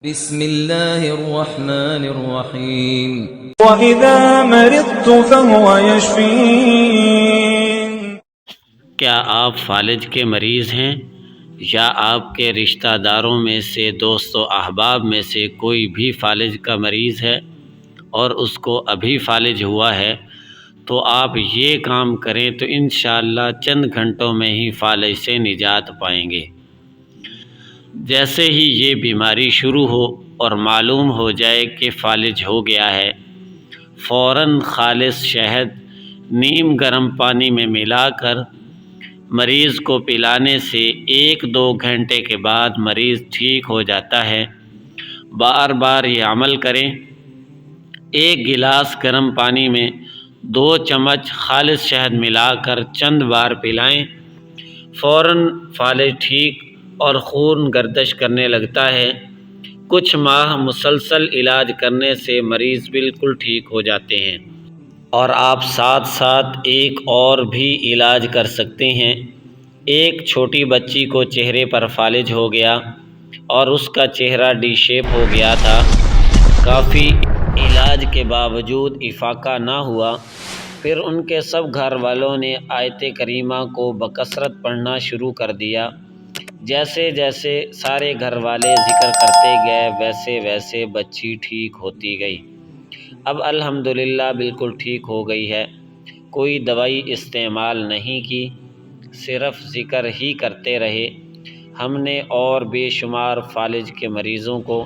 بسم الله الرحمن الرحيم وَإِذَا مَرِضْتُ فَهُوَ يَشْفِينِ۔ کیا آپ فالج کے مریض ہیں یا آپ کے رشتہ داروں میں سے دوست و احباب میں سے کوئی بھی فالج کا مریض ہے اور اس کو ابھی فالج ہوا ہے تو آپ یہ کام کریں تو انشاءاللہ چند گھنٹوں میں ہی فالج سے نجات پائیں گے۔ جیسے ہی یہ بیماری شروع ہو اور معلوم ہو جائے کہ فالج ہو گیا ہے، فوراً خالص شہد نیم گرم پانی میں ملا کر مریض کو پلانے سے 1-2 گھنٹے کے بعد مریض ٹھیک ہو جاتا ہے۔ بار بار یہ عمل کریں۔ 1 گلاس گرم پانی میں 2 چمچ خالص شہد ملا کر چند بار پلائیں، فوراً فالج ٹھیک اور خون گردش کرنے لگتا ہے۔ کچھ ماہ مسلسل علاج کرنے سے مریض بالکل ٹھیک ہو جاتے ہیں۔ اور آپ ساتھ ساتھ ایک اور بھی علاج کر سکتے ہیں۔ ایک چھوٹی بچی کو چہرے پر فالج ہو گیا اور اس کا چہرہ ڈی شیپ ہو گیا تھا، کافی علاج کے باوجود افاقہ نہ ہوا۔ پھر ان کے سب گھر والوں نے آیت کریمہ کو بکثرت پڑھنا شروع کر دیا۔ جیسے جیسے سارے گھر والے ذکر کرتے گئے ویسے ویسے بچی ٹھیک ہوتی گئی۔ اب الحمدللہ بالکل ٹھیک ہو گئی ہے۔ کوئی دوائی استعمال نہیں کی، صرف ذکر ہی کرتے رہے۔ ہم نے اور بے شمار فالج کے مریضوں کو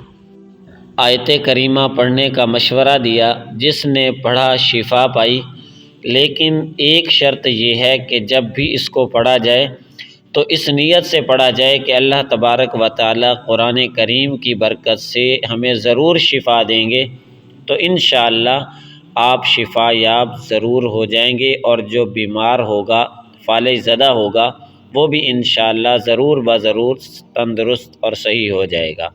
آیت کریمہ پڑھنے کا مشورہ دیا، جس نے پڑھا شفا پائی۔ لیکن ایک شرط یہ ہے کہ جب بھی اس کو پڑھا جائے تو اس نیت سے پڑھا جائے کہ اللہ تبارک و تعالی قرآن کریم کی برکت سے ہمیں ضرور شفا دیں گے، تو انشاءاللہ آپ شفا یاب ضرور ہو جائیں گے، اور جو بیمار ہوگا، فالج زدہ ہوگا، وہ بھی انشاءاللہ ضرور بضرور تندرست اور صحیح ہو جائے گا۔